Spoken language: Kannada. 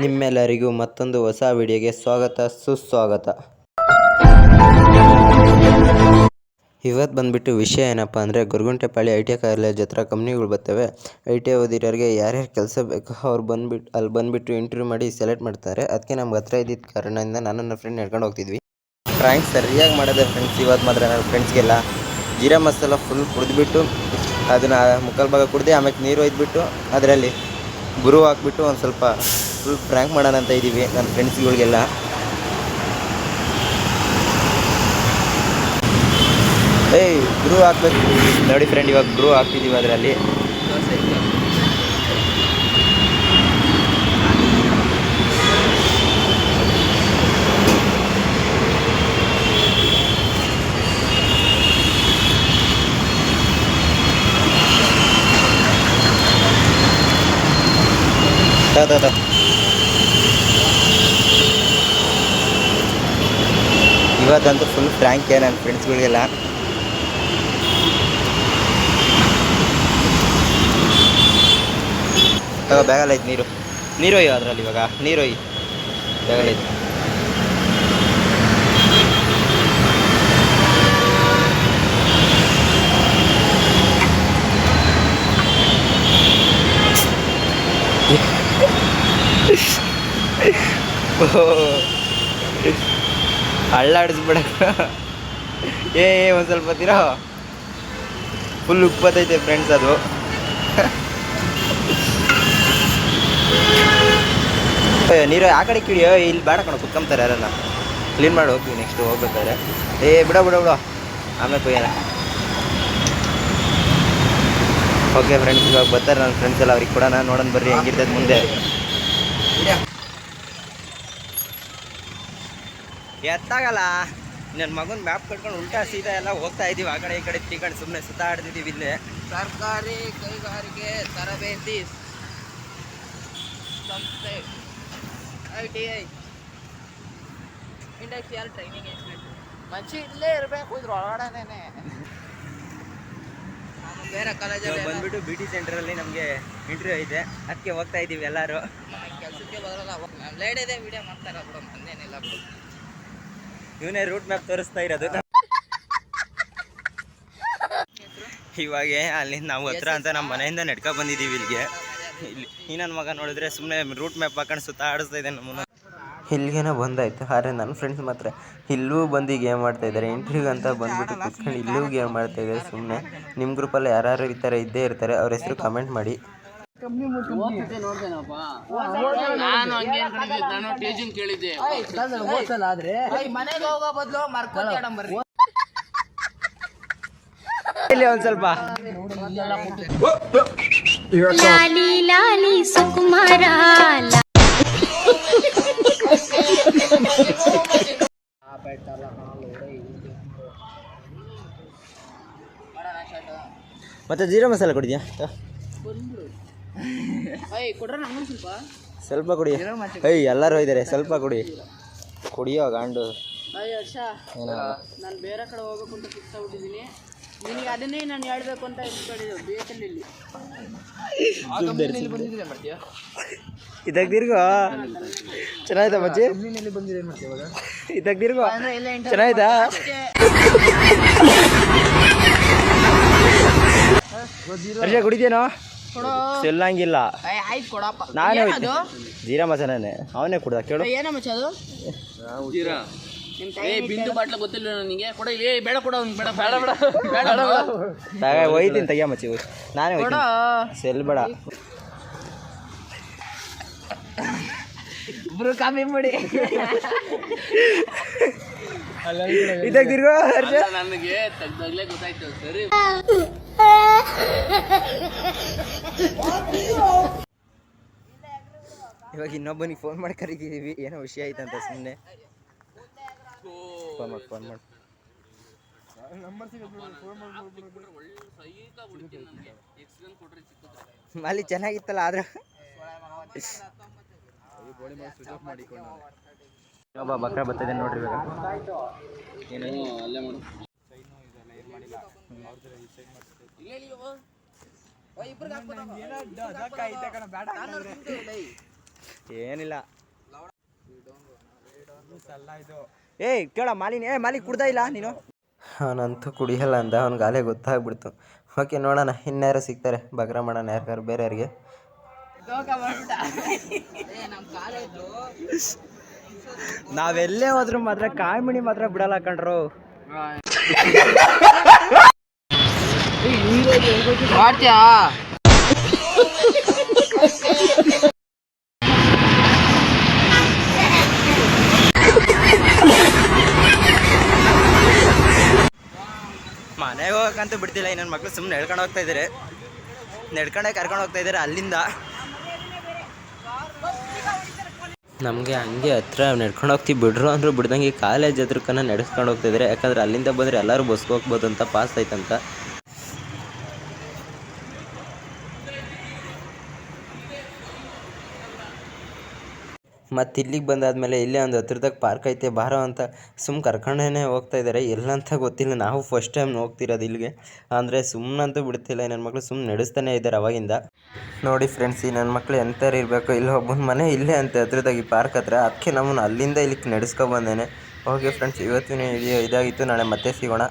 ನಿಮ್ಮೆಲ್ಲರಿಗೂ ಮತ್ತೊಂದು ಹೊಸ ವಿಡಿಯೋಗೆ ಸ್ವಾಗತ ಸುಸ್ವಾಗತ. ಇವತ್ತು ಬಂದುಬಿಟ್ಟು ವಿಷಯ ಏನಪ್ಪ ಅಂದರೆ ಗೊರಗುಂಟೆಪಾಳ್ಯ ITI ಕಾಲೇಜ್ ಹತ್ರ ಕಂಪ್ನಿಗಳು ಬರ್ತವೆ. ITI ಓದಿರೋರಿಗೆ ಯಾರ್ಯಾರು ಕೆಲಸ ಬೇಕೋ ಅವ್ರು ಅಲ್ಲಿ ಬಂದುಬಿಟ್ಟು ಇಂಟರ್ವ್ಯೂ ಮಾಡಿ ಸೆಲೆಕ್ಟ್ ಮಾಡ್ತಾರೆ. ಅದಕ್ಕೆ ನಮ್ಗೆ ಹತ್ರ ಇದ್ದಿದ್ದ ಕಾರಣದಿಂದ ನಾನು ನನ್ನ ಫ್ರೆಂಡ್ ನಡ್ಕೊಂಡು ಹೋಗ್ತಿದ್ವಿ. ಡ್ರಾಯಿಂಗ್ ಸರಿಯಾಗಿ ಮಾಡಿದೆ ಫ್ರೆಂಡ್ಸ್. ಇವತ್ತು ಮಾತ್ರ ನನ್ನ ಫ್ರೆಂಡ್ಸ್ಗೆಲ್ಲ ಜೀರಾ ಮಸಾಲ ಫುಲ್ ಕುಡಿದ್ಬಿಟ್ಟು ಅದನ್ನು ಮುಕ್ಕಾಲು ಭಾಗ ಕುಡಿದು ಆಮೇಲೆ ನೀರು ಒಯ್ದುಬಿಟ್ಟು ಅದರಲ್ಲಿ ಗುರು ಹಾಕ್ಬಿಟ್ಟು ಒಂದು ಸ್ವಲ್ಪ ಫುಲ್ ಪ್ರ್ಯಾಂಕ್ ಮಾಡೋಣ ಅಂತ ಇದ್ದೀವಿ ನನ್ನ ಫ್ರೆಂಡ್ಸ್ಗಳಿಗೆಲ್ಲ. ಗುರು ಹಾಕ್ಬೇಕು ನೋಡಿ ಫ್ರೆಂಡ್. ಇವಾಗ ಗುರು ಹಾಕ್ತಿದ್ದೀವಿ ಅದರಲ್ಲಿ. ಇವತ್ತಂತೂ ಫುಲ್ ಫ್ರ್ಯಾಂಕೆ ನನ್ನ ಫ್ರೆಂಡ್ಸ್ಗಳಿಗೆಲ್ಲ. ಬ್ಯಾಗಲ್ಲ ಐತೆ ನೀರೊಯ್ಯು ಅದರಲ್ಲಿ. ಇವಾಗ ನೀರೊಯ್ಯಿ ಬ್ಯಾಗಲ್ಲ ಐತೆ. ಹಳ್ಳಾಡಿಸ್ಬಿಡ ಒಂದು ಸ್ವಲ್ಪ ತೀರಾ ಫುಲ್ ಉಪ್ಪತ್ತೈತೆ ಫ್ರೆಂಡ್ಸ್ ಅದು. ನೀರು ಆ ಕಡೆ ಕಿಡಿಯೋ, ಇಲ್ಲಿ ಬೇಡ ಕಣ ಕುತ್ಕೊಂತಾರೆ ಯಾರನ್ನ. ಕ್ಲೀನ್ ಮಾಡಿ ಹೋಗ್ತೀವಿ ನೆಕ್ಸ್ಟ್ ಹೋಗ್ಬೇಕಾದ್ರೆ. ಬಿಡ ಆಮೇಲೆ ಕೊಯ್ಯೋಣ. ಓಕೆ ಫ್ರೆಂಡ್ಸ್, ಇವಾಗ ಬರ್ತಾರೆ ನನ್ನ ಫ್ರೆಂಡ್ಸ್ ಎಲ್ಲ. ಅವ್ರಿಗೆ ಕೊಡೋಣ, ನೋಡೋಣ ಬರ್ರಿ ಹೆಂಗಿರ್ತದೆ ಮುಂದೆ. ಎತ್ತಾಗಲ್ಲ ನನ್ನ ಮಗನ ಮ್ಯಾಪ್ ಕಟ್ಕೊಂಡು ಉಲ್ಟಾ ಸೀದಾ ಎಲ್ಲ ಹೋಗ್ತಾ ಇದ್ದೀವಿ. ಆ ಕಡೆ ಈ ಕಡೆ ತಿಳ್ಕೊಂಡು ಸುಮ್ಮನೆ ಸುತ್ತಾಡ್ತಿದ್ದೀವಿ. ಇಲ್ಲೇ ಸರ್ಕಾರಿ ಕೈಗಾರಿಕೆ ತರಬೇತಿ ಸಂಸ್ಥೆ ITI ಇಂಡಸ್ಟ್ರಿಯಲ್ ಟ್ರೈನಿಂಗ್ ಇನ್ಸ್ಟಿಟ್ಯೂಟ್. ಮನುಷ್ಯ ಇಲ್ಲೇ ಇರಬೇಕು ಇದ್ರ ಒಳಗಡೆನೇ. ಬೇರೆ ಕಾಲೇಜಲ್ಲಿ ಬಂದ್ಬಿಟ್ಟು BT ಸೆಂಟ್ರಲ್ಲಿ ನಮಗೆ ಇಂಟರ್ವ್ಯೂ ಐತೆ, ಅದಕ್ಕೆ ಹೋಗ್ತಾ ಇದ್ದೀವಿ ಎಲ್ಲರೂ. ಕೆಲಸಕ್ಕೆ ಬರೋಲ್ಲ, ಲೇಟ್ ಇದೆ ವಿಡಿಯೋ ಮಾಡ್ತಾರೆ ಬಿಡು, ನಂದೇನಿಲ್ಲ ಬಿಡು. ಇವನೇ ರೂಟ್ ಮ್ಯಾಪ್ ತೋರಿಸ್ತಾ ಇರೋದು. ಇವಾಗ ಅಲ್ಲಿಂದ ನಾವು ಹತ್ರ ಅಂತ ನಮ್ಮ ಮನೆಯಿಂದ ನಡ್ಕೊ ಬಂದಿದ್ದೀವಿ ಇಲ್ಲಿಗೆ. ಈ ನನ್ನ ಮಗ ನೋಡಿದ್ರೆ ಸುಮ್ಮನೆ ರೂಟ್ ಮ್ಯಾಪ್ ಹಾಕೊಂಡು ಸುತ್ತಾಡಿಸ್ತಾ ಇದೆ ನಮ್ಮನ್ನ. ಇಲ್ಲಿಗೇನೋ ಬಂದಾಯ್ತು. ಆದರೆ ನನ್ನ ಫ್ರೆಂಡ್ಸ್ ಮಾತ್ರ ಇಲ್ಲೂ ಬಂದು ಗೇಮ್ ಮಾಡ್ತಾ ಇದ್ದಾರೆ. ಇಂಟರ್ವ್ಯೂಗೆ ಅಂತ ಬಂದ್ಬಿಟ್ಟು ಕುತ್ಕೊಂಡು ಇಲ್ಲೂ ಗೇಮ್ ಮಾಡ್ತಾ ಇದ್ದಾರೆ ಸುಮ್ಮನೆ. ನಿಮ್ಮ ಗ್ರೂಪಲ್ಲಿ ಯಾರು ಈ ಥರ ಇದ್ದೇ ಇರ್ತಾರೆ, ಅವ್ರ ಹೆಸರು ಕಮೆಂಟ್ ಮಾಡಿ. ಇಲ್ಲಿ ಒಂದು ಸ್ವಲ್ಪ ಲಾಲಿ ಲಾಲಿ ಸುಕುಮಾರ ಮತ್ತೆ ಜೀರಾ ಮಸಾಲ ಕುಡಿದ್ಯಾ? ಸ್ವಲ್ಪ ಕುಡಿ. ಎಲ್ಲರೂ ಇದ್ದಾರೆ, ಸ್ವಲ್ಪ ಕುಡಿಯೋ ಗಾಂಡು. ನಾನು ಬೇರೆ ಕಡೆ ಹೋಗ್ಬೇಕು ಅಂತ ಫಿಕ್ಸ್ ಆಗ್ಬಿಟ್ಟಿದ್ದೀನಿ. ನಿನಗೆ ಅದನ್ನೇ ನಾನು ಹೇಳ್ಬೇಕು ಅಂತ ಇಟ್ಕೊಂಡಿದ್ದೆ. ಬೇಕಲ್ಲಿ ಇದಾಗ ತಿರ್ಗೋ ಚೆನ್ನಾಯ್ತಾ ಮಚ್ಚಿ? ಇದಾಗ ತಿರ್ಗೋ ಚೆನ್ನಾಯ್ತಾ? ಹರ್ಷ ಕುಡಿದೇನೋ? ಚೆಲ್ಲಂಗಿಲ್ಲ. ನಾನೇ ಜೀರಾ ಮಸಾಲನೇ ಅವನೇ ಕುಡ್ದ ಕೇಳು. ಏನೋ ಮಚ್ಚ ಅದು ಜೀರಾ ಬಿಂದು ಬಾಟ್ಲ ಗೊತ್ತಿಲ್ಲ ನನಗೆ. ಕೊಡ ಇಲ್ಲಿ. ಬೇಡ ಕೊಡ, ಬೇಡ ಬೇಡ ಬೇಡ ಬೇಡ ಒಯ್ತೀನಿ ತೆಗಿಯ ಮಚ್ಚಿ. ನಾನೇ ಸೆಲ್ ಬೇಡ. ಕಾಮಿ ಮಾಡಿ ಇದಾಗ ತಿರ್ಗೋ ಹರ್ಷ. ನನಗೆ ತೆಗ್ದಾಗ್ಲೇ ಗೊತ್ತಾಯ್ತು. ಸರಿ ಇವಾಗ ಇನ್ನೊಬ್ಬನಿಗೆ ಫೋನ್ ಮಾಡಿ ಕರಿತಿದ್ದೀವಿ. ಏನೋ ವಿಷಯ ಐತಂತ ಸುಮ್ಮನೆ ಫೋನ್ ಮಾಡಿ. ಅಲ್ಲಿ ಚೆನ್ನಾಗಿತ್ತಲ್ಲ. ಆದ್ರೆ ಒಬ್ಬ ಬಕ್ರ ಬರ್ತಿದೆ ನೋಡ್ರಿ. ಏನಿಲ್ಲ ಏಯ್ ಕೇಳ ಮಾಲಿನಿ ಮಾಲಿ ಕುಡ್ದಾ ಇಲ್ಲ ನೀನು ಅವನಂತೂ ಕುಡಿಯಲ್ಲ ಅಂದ ಅವ್ನಿಗೆ ಗಾಲೆ ಗೊತ್ತಾಗ್ಬಿಡ್ತು. ಓಕೆ ನೋಡೋಣ ಇನ್ಯಾರು ಸಿಗ್ತಾರೆ ಬಗ್ರ ಮಾಡೋಣ ಯಾರ್ಯಾರು ಬೇರೆಯವ್ರಿಗೆ. ನಾವೆಲ್ಲೇ ಹೋದ್ರು ಮಾತ್ರ ಕಾಮಿಡಿ ಮಾತ್ರ ಬಿಡಲ್ಲ ಕಣ್ರು. ಮಾಡ್ತೀಯಾ ಮನೆಗೆ ಹೋಗಕ್ಕಂತೂ ಬಿಡ್ತಿಲ್ಲ. ನನ್ನ ಮಕ್ಳು ಸುಮ್ಮನೆ ನಡ್ಕೊಂಡು ಹೋಗ್ತಾ ಇದ್ದಾರೆ, ನಡ್ಕೊಂಡೇ ಕರ್ಕೊಂಡು ಹೋಗ್ತಾ ಇದ್ದಾರೆ ಅಲ್ಲಿಂದ. ನಮಗೆ ಹಂಗೆ ಹತ್ರ ನಡ್ಕೊಂಡು ಹೋಗ್ತೀವಿ ಬಿಡ್ರು ಅಂದರು ಬಿಡ್ದಂಗೆ ಕಾಲೇಜ್ ಹತ್ರಕ್ಕನ ನಡೆಸ್ಕೊಂಡು ಹೋಗ್ತಿದ್ದಾರೆ. ಯಾಕಂದ್ರೆ ಅಲ್ಲಿಂದ ಬಂದರೆ ಎಲ್ಲರೂ ಬಸ್ಗೆ ಹೋಗ್ಬೋದು ಅಂತ ಪಾಸ್ ಆಯ್ತಂತ. ಮತ್ತು ಇಲ್ಲಿಗೆ ಬಂದಾದಮೇಲೆ ಇಲ್ಲೇ ಒಂದು ಹತ್ರದಾಗ ಪಾರ್ಕ್ ಐತೆ ಬಾರೋ ಅಂತ ಕರ್ಕೊಂಡೇ ಹೋಗ್ತಾ ಇದ್ದಾರೆ. ಎಲ್ಲಂತ ಗೊತ್ತಿಲ್ಲ, ನಾವು ಫಸ್ಟ್ ಟೈಮ್ ಹೋಗ್ತಿರೋದು ಇಲ್ಲಿಗೆ. ಅಂದರೆ ಸುಮ್ಮನಂತೂ ಬಿಡ್ತಿಲ್ಲ, ನನ್ನ ಮಕ್ಕಳು ಸುಮ್ಮನೆ ನಡೆಸ್ತಾನೆ ಇದ್ದಾರೆ ಅವಾಗಿಂದ. ನೋಡಿ ಫ್ರೆಂಡ್ಸ್, ಈ ನನ್ನ ಮಕ್ಕಳು ಎಂಥವ್ರು ಇರಬೇಕು. ಇಲ್ಲ ಒಬ್ಬನ ಮನೆ ಇಲ್ಲೇ ಅಂತ ಹತ್ರದಾಗ ಈ ಪಾರ್ಕ್ ಹತ್ರ, ಅದಕ್ಕೆ ನಮ್ಮನ್ನು ಅಲ್ಲಿಂದ ಇಲ್ಲಿಗೆ ನಡೆಸ್ಕೊಬಂದೇನೆ. ಓಕೆ ಫ್ರೆಂಡ್ಸ್, ಇವತ್ತಿನ ವಿಡಿಯೋ ಇದಾಗಿತ್ತು. ನಾಳೆ ಮತ್ತೆ ಸಿಗೋಣ.